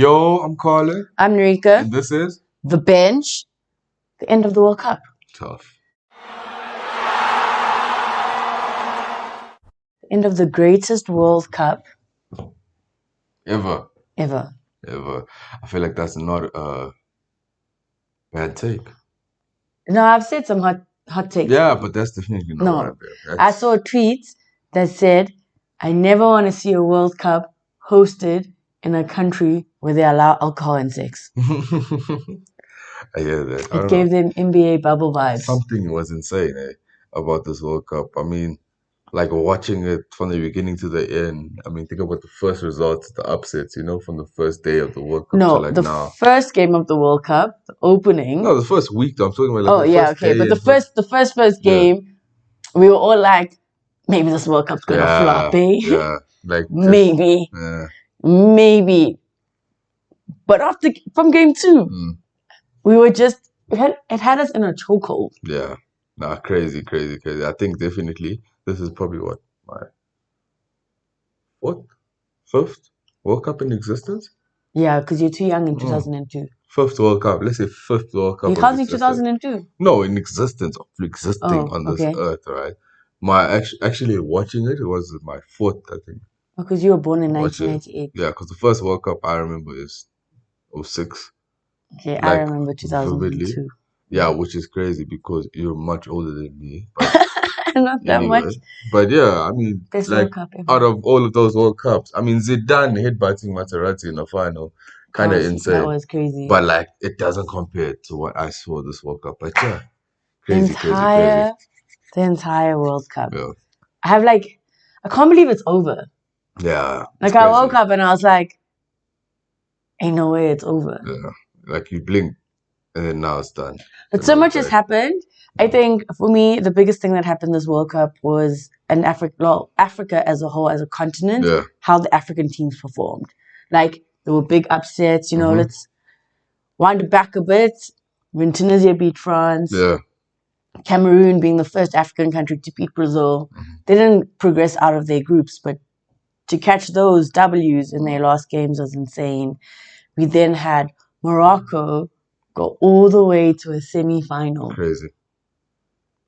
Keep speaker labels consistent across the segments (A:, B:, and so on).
A: Yo, I'm Carlin.
B: I'm Narika.
A: And this is
B: The Bench. The end of the World Cup.
A: Tough.
B: The end of the greatest World Cup
A: Ever.
B: ever.
A: I feel like that's not a bad take.
B: No, I've said some hot takes.
A: Yeah, but that's definitely not
B: No.
A: right there.
B: I saw a tweet that said, I never want to see a World Cup hosted in a country where they allow alcohol and sex.
A: I hear that.
B: It gave them NBA bubble vibes.
A: Something was insane about this World Cup. I mean, like watching it from the beginning to the end. I mean, think about the first results, the upsets, from the first day of the World Cup
B: No,
A: to like
B: the
A: now.
B: first game of the World Cup, the opening.
A: No, the first week though. I'm talking about like the first day.
B: But the first game, we were all like, maybe this World Cup's gonna flop, eh?
A: Yeah, like
B: maybe. Maybe. But from game 2, we were just it had us in a chokehold.
A: Yeah. Nah, crazy. I think definitely this is probably what, my fifth World Cup in existence?
B: Yeah, because you're too young in 2002.
A: Fifth World Cup. Let's say fifth World Cup.
B: You counting 2002?
A: No, in existence of existing on this earth, right? My actually watching it was my fourth, I think.
B: Because you were born in 1998.
A: Yeah, because the first World Cup I remember is 06.
B: Okay, I remember 2002.
A: Vividly. Yeah, which is crazy because you're much older than me.
B: But not that much.
A: But yeah, I mean,
B: best
A: like
B: World Cup ever.
A: Out of all of those World Cups, I mean, Zidane headbutting Materazzi in the final, kind of insane.
B: That was crazy.
A: But like, it doesn't compare to what I saw this World Cup. But yeah, crazy.
B: The entire World Cup.
A: Yeah.
B: I can't believe it's over.
A: Yeah.
B: Like I woke up and I was like, ain't no way it's over.
A: Yeah. Like you blink and then now it's done.
B: But so much has happened. I think for me, the biggest thing that happened this World Cup was Africa as a whole, as a continent, how the African teams performed. Like there were big upsets, let's wind it back a bit. When Tunisia beat France.
A: Yeah.
B: Cameroon being the first African country to beat Brazil. They didn't progress out of their groups, but to catch those W's in their last games was insane. We then had Morocco go all the way to a semi-final.
A: Crazy.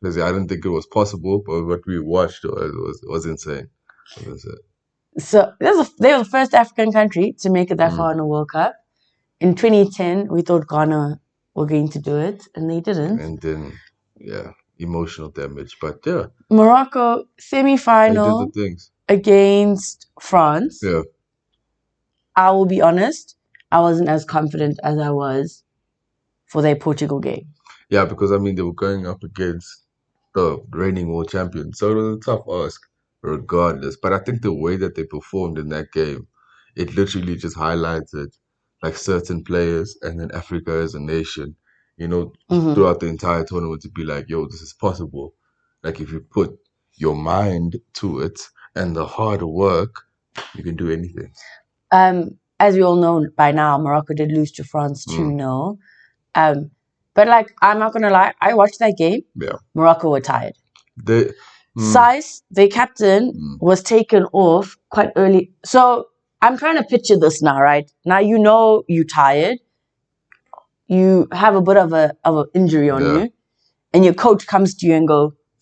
A: I didn't think it was possible, but what we watched was insane.
B: So they were the first African country to make it that far in a World Cup. In 2010, we thought Ghana were going to do it, and they didn't.
A: And then, emotional damage. But yeah.
B: Morocco semi-final against France.
A: Yeah.
B: I will be honest, I wasn't as confident as I was for their Portugal game.
A: Yeah, because I mean they were going up against the reigning world champion, so it was a tough ask regardless. But I think the way that they performed in that game, it literally just highlighted like certain players and then Africa as a nation, throughout the entire tournament to be like, yo, this is possible. Like if you put your mind to it and the hard work, you can do anything.
B: As we all know by now, Morocco did lose to France 2-0. But like, I'm not gonna lie, I watched that game.
A: Yeah.
B: Morocco were tired. Saiss, their captain, was taken off quite early. So I'm trying to picture this now, right? Now you're tired. You have a bit of an injury on you, and your coach comes to you and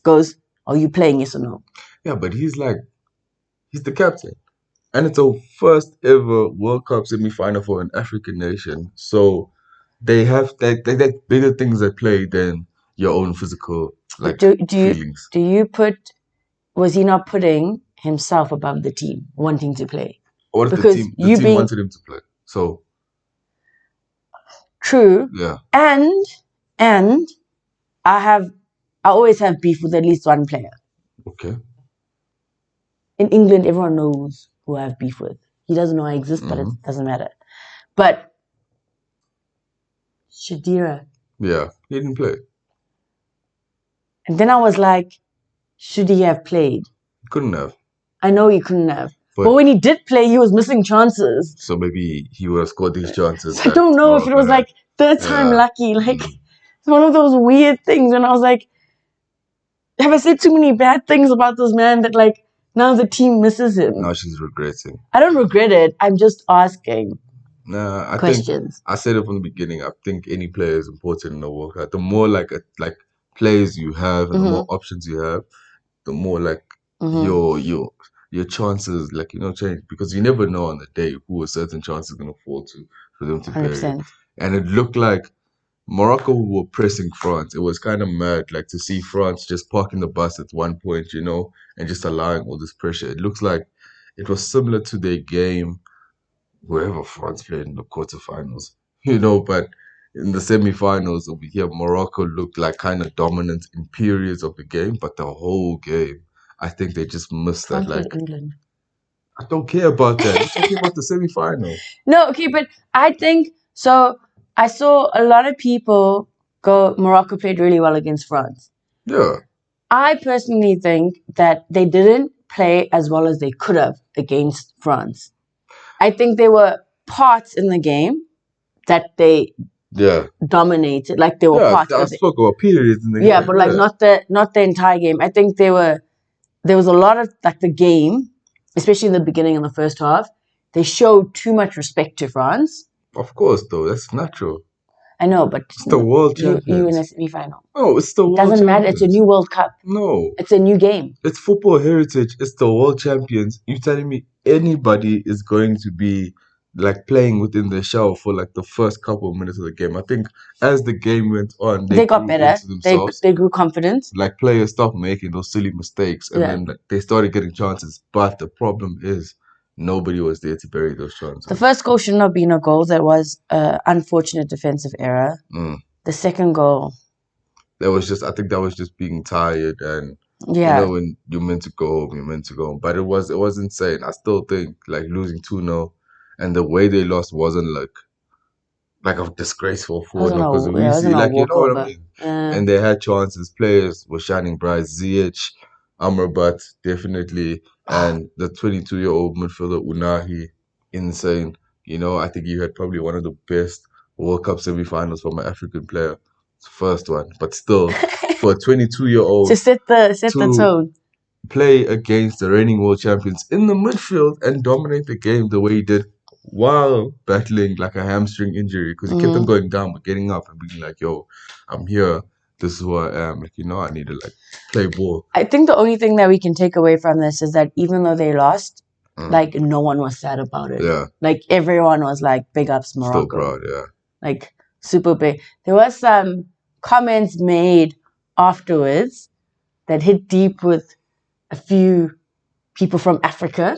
B: goes, "Are you playing, yes or no?"
A: Yeah, but he's the captain. And it's a first ever World Cup semi-final for an African nation. So they have bigger things at play than your own physical feelings.
B: Was he not putting himself above the team, wanting to play?
A: What if the team wanted him to play? So
B: true.
A: Yeah.
B: And I always have beef with at least one player.
A: Okay.
B: In England, everyone knows who I have beef with. He doesn't know I exist, but it doesn't matter. But Shadira.
A: Yeah, he didn't play.
B: And then I was like, should he have played?
A: Couldn't have.
B: I know he couldn't have. But when he did play, he was missing chances.
A: So maybe he would have scored these chances.
B: So I don't know if it was like third time lucky. Like it's one of those weird things. And I was like, have I said too many bad things about this man that like now the team misses him?
A: Now she's regretting.
B: I don't regret it. I'm just asking.
A: Nah, I think
B: questions.
A: I said it from the beginning. I think any player is important in the World Cup. The more like players you have and the more options you have, the more like your chances change because you never know on the day who a certain chance is gonna fall to for them to bury it.
B: 100%.
A: And it looked like Morocco were pressing France. It was kind of mad, like to see France just parking the bus at one point, and just allowing all this pressure. It looks like it was similar to their game wherever France played in the quarterfinals, but in the semi-finals over here, Morocco looked like kind of dominant in periods of the game, but the whole game, I think they just missed that.
B: France
A: Like,
B: beat England.
A: I don't care about that. We're talking about the semi-final.
B: No, okay, but I think so. I saw a lot of people go. Morocco played really well against France.
A: Yeah.
B: I personally think that they didn't play as well as they could have against France. I think there were parts in the game that they dominated, like they were parts
A: I
B: of it.
A: spoke about periods in the
B: Yeah,
A: game.
B: but like not the entire game. I think there was a lot of like the game, especially in the beginning in the first half, they showed too much respect to France.
A: Of course, though, that's natural.
B: I know, but
A: it's the world champions.
B: You in a semi-final.
A: Oh, it's the
B: It
A: world
B: doesn't matter.
A: champions.
B: It's a new World Cup.
A: No.
B: It's a new game.
A: It's football heritage. It's the world champions. You telling me anybody is going to be like playing within their shell for like the first couple of minutes of the game? I think as the game went on,
B: They got
A: grew
B: better.
A: into themselves.
B: They grew confident.
A: Like players stopped making those silly mistakes, and then like, they started getting chances. But the problem is nobody was there to bury those chances.
B: The first goal shouldn't have been a goal. That was an unfortunate defensive error. The second goal.
A: I think that was just being tired and when you're meant to go home, you're meant to go home. But it was insane. I still think like losing 2-0 and the way they lost wasn't like a disgraceful 4-0 because we see like you know what I mean. And they had chances. Players were shining bright. Ziyech, Amrabat definitely, and the 22-year-old midfielder Unahi, insane. I think he had probably one of the best World Cup semi-finals from an African player. First one, but still, for a 22-year-old
B: to set the tone,
A: play against the reigning world champions in the midfield and dominate the game the way he did while battling like a hamstring injury because he kept on going down but getting up and being like, "Yo, I'm here. This is who I am." Like I need to like play ball.
B: I think the only thing that we can take away from this is that even though they lost, like no one was sad about it.
A: Yeah,
B: like everyone was like, "Big ups, Morocco."
A: Still proud, yeah.
B: Like super big. There was some comments made afterwards that hit deep with a few people from Africa.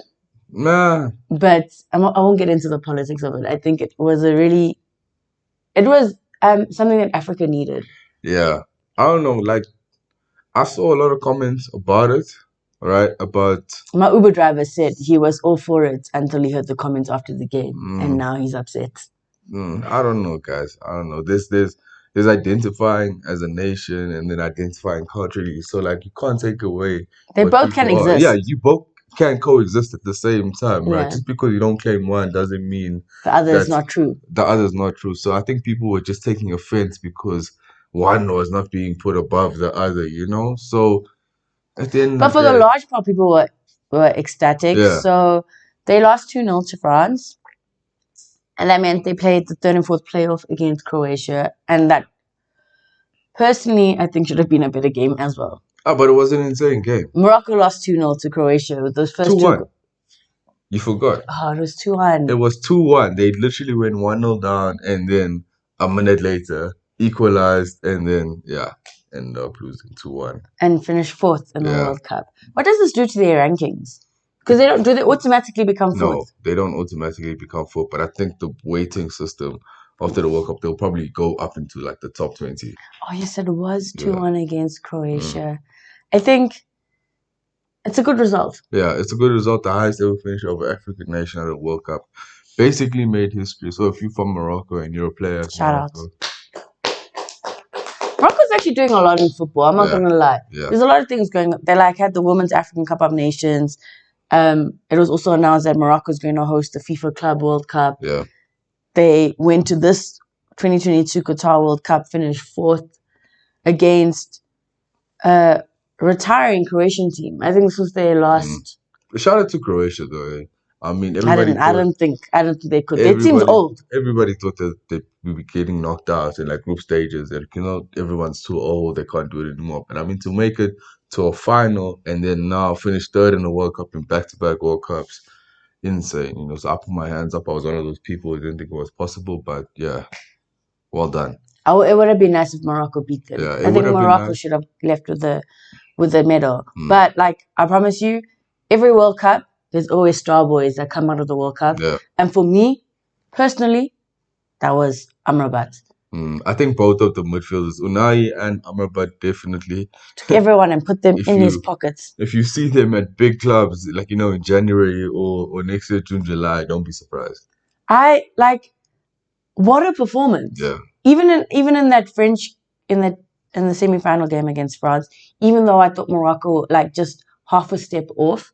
A: Nah.
B: But I won't get into the politics of it. I think it was something that Africa needed.
A: Yeah. I don't know, like I saw a lot of comments about it, right? About
B: my Uber driver said he was all for it until he heard the comments after the game and now he's upset.
A: I don't know, guys. I don't know. There's identifying as a nation and then identifying culturally. So like you can't take away.
B: They both can exist.
A: Yeah, you both can coexist at the same time, right? Just because you don't claim one doesn't mean
B: the other is not true.
A: The other is not true. So I think people were just taking offense because one was not being put above the other, So at the end,
B: but for the large part, people were ecstatic. Yeah. So they lost 2-0 to France. And that meant they played the third and fourth playoff against Croatia. And that, personally, I think should have been a better game as well.
A: Oh, but it was an insane game.
B: Morocco lost 2-0 to Croatia with those first
A: 2-1. You forgot.
B: Oh, it was 2-1.
A: It was 2-1. They literally went 1-0 down and then a minute later equalized and then, ended up losing 2-1.
B: And finished fourth in the World Cup. What does this do to their rankings? Because do they automatically become fourth?
A: No, they don't automatically become fourth. But I think the weighting system after the World Cup, they'll probably go up into like the top 20.
B: Oh, you said it was 2-1 against Croatia. I think it's a good result. Yeah,
A: it's a good result. The highest ever finish of an African nation at a World Cup. Basically made history. So if you're from Morocco and you're a player,
B: shout out. Morocco's actually doing a lot in football. I'm not going to lie. Yeah. There's a lot of things going on. They had the Women's African Cup of Nations. It was also announced that Morocco is going to host the FIFA Club World Cup.
A: Yeah.
B: They went to this 2022 Qatar World Cup, finished fourth against a retiring Croatian team. I think this was their last.
A: Shout out to Croatia, though. I mean, everybody
B: I don't think they could. It seems old.
A: Everybody thought that they would be getting knocked out in like group stages, and everyone's too old, they can't do it anymore. But I mean, to make it to a final and then now finish third in the World Cup in back-to-back World Cups, insane. So I put my hands up. I was one of those people who didn't think it was possible, but yeah, well done.
B: It would have been nice if Morocco beat them.
A: Yeah,
B: I think Morocco should have left with the medal. But like I promise you, every World Cup, there's always star boys that come out of the World Cup.
A: Yeah.
B: And for me, personally, that was Amrabat.
A: I think both of the midfielders, Unai and Amrabat, definitely
B: took everyone and put them in his pockets.
A: If you see them at big clubs, like in January or next year, June, July, don't be surprised.
B: What a performance!
A: Yeah.
B: Even in that in the semi-final game against France, even though I thought Morocco just half a step off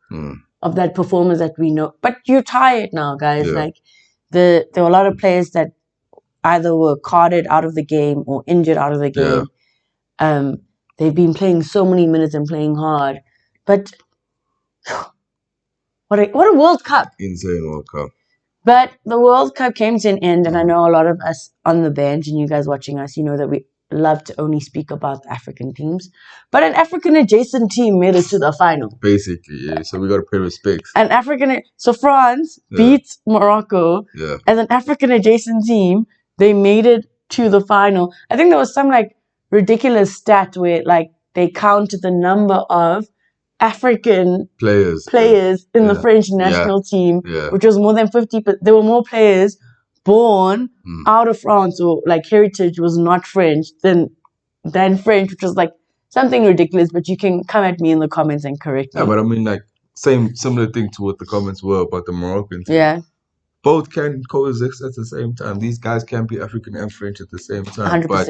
B: of that performance that we know, but you're tired now, guys. Yeah. There were a lot of players that either were carded out of the game or injured out of the game. Yeah. They've been playing so many minutes and playing hard, but what a World Cup!
A: Insane World Cup.
B: But the World Cup came to an end, and I know a lot of us on the bench and you guys watching us, you know that we love to only speak about the African teams. But an African adjacent team made it to the final.
A: Basically, yeah. So we got to pay respects.
B: So France beat Morocco.
A: Yeah.
B: As an African adjacent team, they made it to the final. I think there was some ridiculous stat where they counted the number of African players in the French national team, which was more than 50. But there were more players born out of France or heritage was not French than French, which was something ridiculous. But you can come at me in the comments and correct me.
A: Yeah, but I mean similar thing to what the comments were about the Moroccan team.
B: Yeah.
A: Both can coexist at the same time. These guys can be African and French at the same time.
B: 100%.
A: But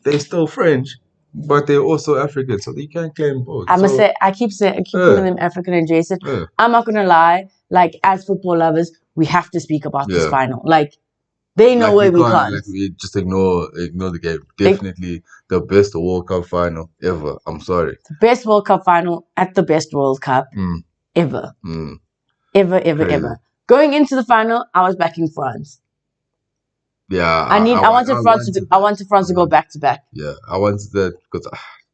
A: they're still French, but they're also African, so you can't claim both.
B: I keep calling them African adjacent. Yeah. I'm not gonna lie. As football lovers, we have to speak about this final. They know where we can't.
A: We just ignore the game. Definitely the best World Cup final ever. I'm sorry.
B: The best World Cup final at the best World Cup ever. Ever. Going into the final, I was backing France.
A: Yeah,
B: I wanted France to go back to back.
A: Yeah, I wanted that because,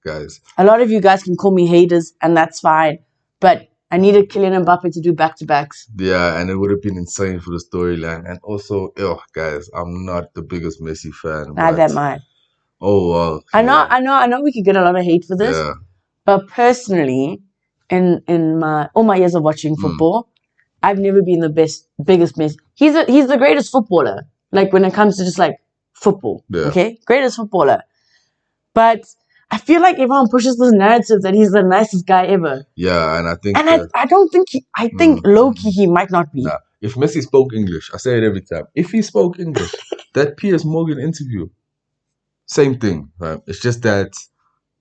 A: guys.
B: A lot of you guys can call me haters, and that's fine. But I needed Kylian Mbappe to do back to backs.
A: Yeah, and it would have been insane for the storyline. And also, guys, I'm not the biggest Messi fan.
B: Not that much.
A: Oh wow.
B: I know. We could get a lot of hate for this. Yeah. But personally, in all my years of watching football, I've never been the biggest Messi. He's the greatest footballer. When it comes to just football. Yeah. Okay? Greatest footballer. But I feel like everyone pushes this narrative that he's the nicest guy ever.
A: Yeah, and I think
B: I don't think I think low-key he might not be.
A: Nah. If Messi spoke English, I say it every time. If he spoke English, that Piers Morgan interview, same thing, right? It's just that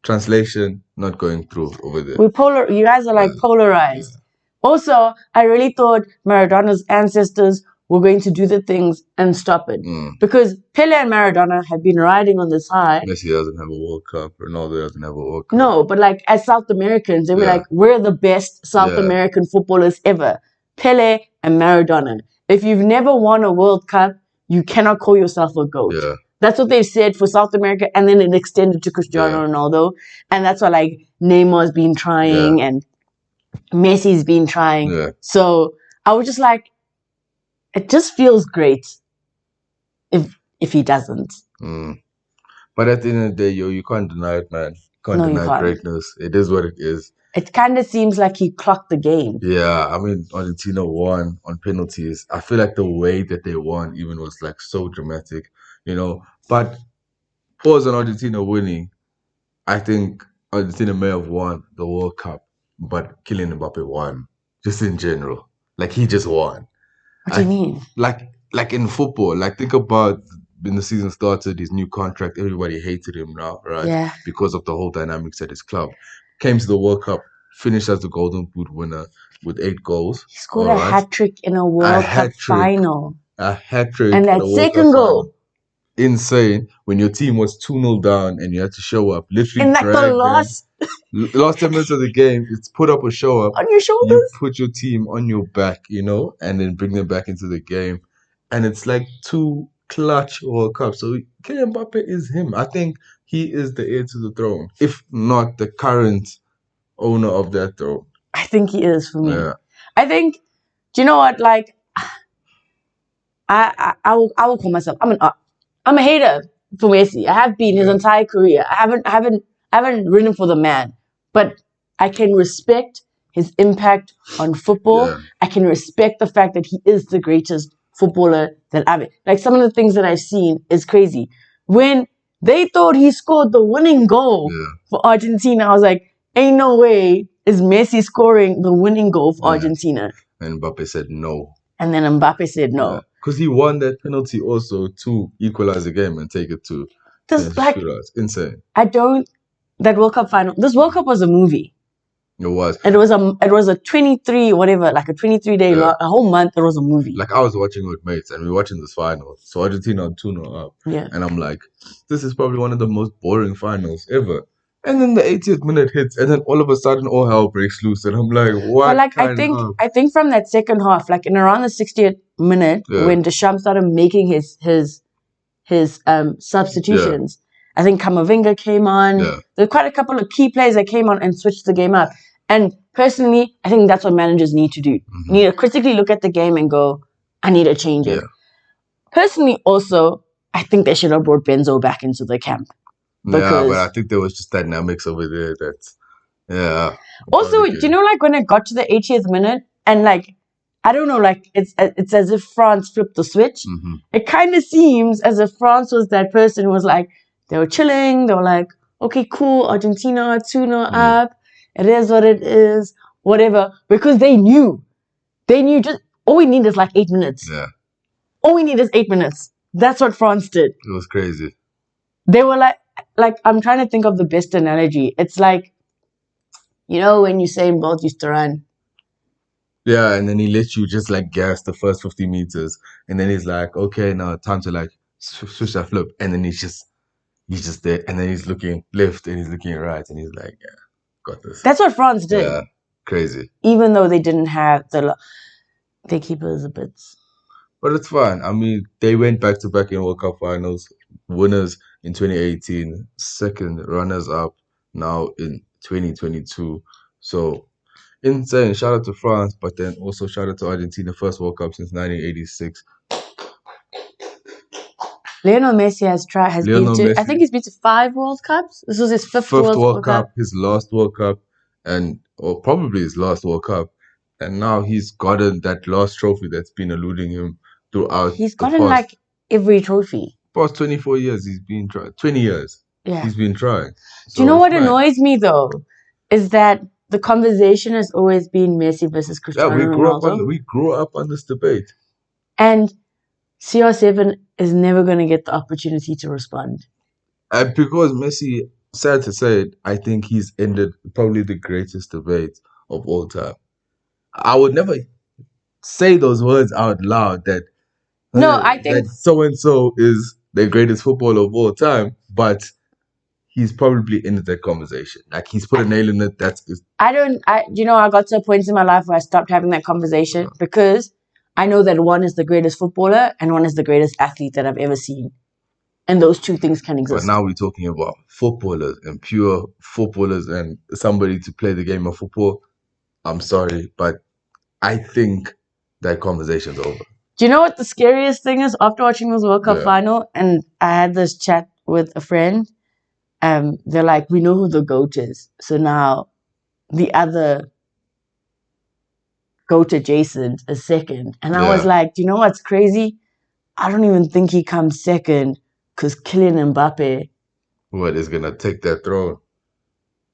A: translation not going through over there.
B: You guys are polarized. Yeah. Also, I really thought Maradona's ancestors were going to do the things and stop it. Because Pele and Maradona have been riding on this high.
A: Messi doesn't have a World Cup. Ronaldo doesn't have a World Cup.
B: No, but as South Americans, they were we're the best South American footballers ever. Pele and Maradona. If you've never won a World Cup, you cannot call yourself a GOAT. Yeah. That's what they've said for South America, and then it extended to Cristiano Ronaldo. And that's why Neymar's been trying and Messi's been trying. Yeah. So I was just it just feels great if he doesn't.
A: But at the end of the day, you can't deny it, man. You can't. Greatness. It is what it is.
B: It kind of seems like he clocked the game.
A: Yeah, I mean, Argentina won on penalties. I feel like the way that they won even was so dramatic, But pause on Argentina winning. I think Argentina may have won the World Cup, but Kylian Mbappe won. Just in general. He just won.
B: What do you mean?
A: Like in football, think about when the season started, his new contract, everybody hated him now, right?
B: Yeah.
A: Because of the whole dynamics at his club. Came to the World Cup, finished as the Golden Boot winner with 8 goals.
B: He scored a hat-trick in a World Cup final.
A: A hat-trick.
B: And that second goal.
A: insane when your team was 2-0 down and you had to show up. Literally
B: in like the
A: drag them.
B: last
A: 10 minutes of the game, it's put up a show up.
B: on your shoulders.
A: You put your team on your back, and then bring them back into the game. And it's like 2 clutch World Cups. So Kylian Mbappe is him. I think he is the heir to the throne, if not the current owner of that throne.
B: I think he is for me.
A: Yeah.
B: I think, do you know what? Like, I will call myself. I'm a hater for Messi. I have been his entire career. I haven't written for the man, but I can respect his impact on football.
A: Yeah.
B: I can respect the fact that he is the greatest footballer that I've. Like, some of the things that I've seen is crazy. When they thought he scored the winning goal for Argentina, I was like, ain't no way is Messi scoring the winning goal for Argentina.
A: And Mbappe said no.
B: And then Mbappe said no.
A: Because he won that penalty also to equalize the game and take it to shootouts. Insane.
B: That World Cup final. This World Cup was a movie.
A: It was.
B: It was a 23 whatever, like a 23-day, a whole month. It was a movie.
A: Like I was watching with mates and we were watching this final. So Argentina on 2-0 up.
B: Yeah.
A: And I'm like, this is probably one of the most boring finals ever. And then the 80th minute hits, and then all of a sudden all hell breaks loose, and I'm like, what?
B: But like I think from that second half, like in around the 60th minute, when Deschamps started making his substitutions, I think Camavinga came on. There were quite a couple of key players that came on and switched the game up. And personally, I think that's what managers need to do. You need to critically look at the game and go, I need to change it. Personally, also, I think they should have brought Benzo back into the camp.
A: Yeah, but I think there was just dynamics over there that's,
B: Also, do you know, like, when it got to the 80th minute, and, like, I don't know, like, it's as if France flipped the switch. It kind of seems as if France was that person who was, like, they were chilling, they were like, okay, cool, Argentina, 2-0 up, it is what it is, whatever, because they knew just, all we need is, like, 8 minutes.
A: Yeah.
B: All we need is 8 minutes. That's what France did.
A: It was crazy.
B: They were like, I'm trying to think of the best analogy. It's like, you know, when Usain Bolt used to run.
A: Yeah, and then he lets you just like gas the first 50 meters. And then he's like, okay, now time to like switch that flip. And then he's just there. And then he's looking left and he's looking right. And he's like, yeah, got this.
B: That's what France did.
A: Yeah, crazy.
B: Even though they didn't have their keepers a bit.
A: But it's fine. I mean, they went back-to-back in World Cup finals. Winners in 2018, second runners-up now in 2022. So, insane. Shout out to France, but then also shout out to Argentina, first World Cup since 1986.
B: Lionel Messi I think he's been to 5 World Cups. This was his fifth World Cup.
A: His last World Cup, or probably his last World Cup. And now he's gotten that last trophy that's been eluding him throughout.
B: He's gotten like every trophy.
A: Past 24 years, he's been trying. 20 years. Yeah. He's been trying. So
B: do you know what annoys me though? Is that the conversation has always been Messi versus Cristiano Ronaldo.
A: We grew up on this debate.
B: And CR7 is never going to get the opportunity to respond.
A: And because Messi, sad to say it, I think he's ended probably the greatest debate of all time. I would never say those words out loud that
B: I think
A: so-and-so is the greatest footballer of all time, but he's probably ended that conversation. Like, he's put a nail in it.
B: I got to a point in my life where I stopped having that conversation because I know that one is the greatest footballer and one is the greatest athlete that I've ever seen. And those two things can exist.
A: But now we're talking about footballers and pure footballers and somebody to play the game of football. I'm sorry, but I think that conversation's over.
B: Do you know what the scariest thing is? After watching this World Cup final, and I had this chat with a friend, they're like, we know who the GOAT is. So now the other GOAT adjacent is second. And I was like, do you know what's crazy? I don't even think he comes second because Kylian Mbappe
A: is going to take that throne.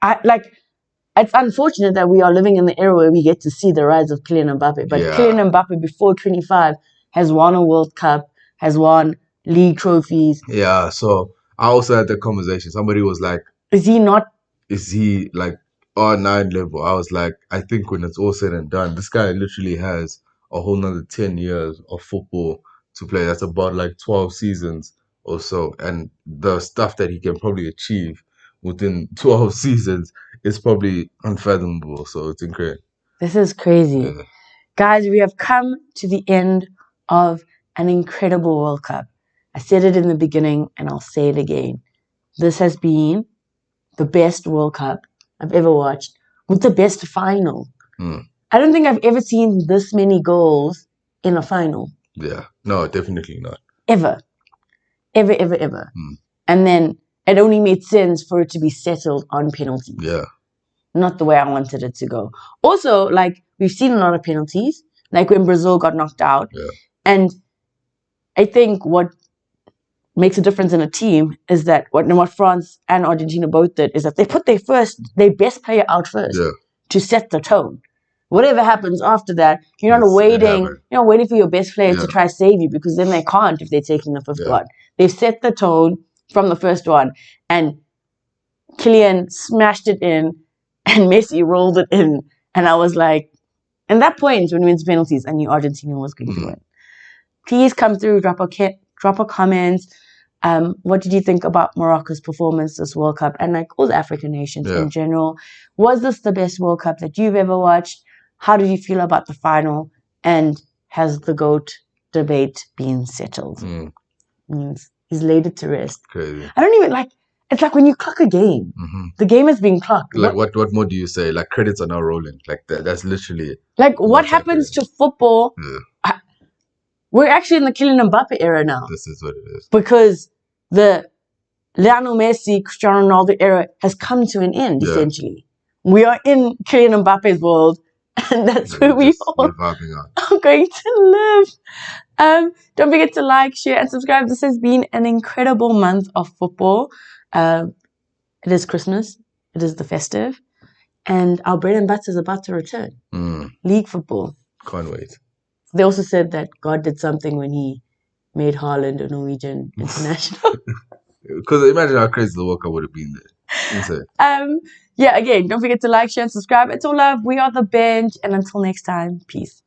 B: It's unfortunate that we are living in the era where we get to see the rise of Kylian Mbappe. But Kylian Mbappe, before 25, has won a World Cup, has won league trophies.
A: Yeah, so I also had that conversation. Somebody was like, Is he like R9 level? I was like, I think when it's all said and done, this guy literally has a whole nother 10 years of football to play. That's about like 12 seasons or so, and the stuff that he can probably achieve within 12 seasons is probably unfathomable. So it's incredible.
B: This is crazy.
A: Yeah.
B: Guys, we have come to the end of an incredible World Cup. I said it in the beginning and I'll say it again. This has been the best World Cup I've ever watched, with the best final. I don't think I've ever seen this many goals in a final.
A: Yeah, no, definitely not.
B: Ever. And then it only made sense for it to be settled on penalties.
A: Yeah.
B: Not the way I wanted it to go. Also, like, we've seen a lot of penalties, like when Brazil got knocked out.
A: Yeah.
B: And I think what makes a difference in a team is that what France and Argentina both did is that they put their best player out first to set the tone. Whatever happens after that, you're not waiting for your best player to try to save you, because then they can't if they're taking the fifth one. They've set the tone from the first one, and Kylian smashed it in and Messi rolled it in. And I was like, at that point when we went to penalties, I knew Argentina was going to win. Please come through, drop a comment. What did you think about Morocco's performance this World Cup, and like all the African nations in general? Was this the best World Cup that you've ever watched? How did you feel about the final? And has the GOAT debate been settled? Means he's laid it to rest.
A: Crazy.
B: I don't even like. It's like when you clock a game, the game is being clocked.
A: Like what more do you say? Like, credits are now rolling. Like that's literally it.
B: Like what happens to football? We're actually in the Kylian Mbappe era now.
A: This is what it is.
B: Because the Lionel Messi, Cristiano Ronaldo era has come to an end, essentially. We are in Kylian Mbappe's world, and that's where we all are going to live. Don't forget to like, share, and subscribe. This has been an incredible month of football. It is Christmas. It is the festive. And our bread and butter is about to return. League football.
A: Can't wait.
B: They also said that God did something when he made Haaland a Norwegian international.
A: Because imagine how crazy the World Cup would have been there. Insane.
B: Again, don't forget to like, share, and subscribe. It's all love. We are The Bench. And until next time, peace.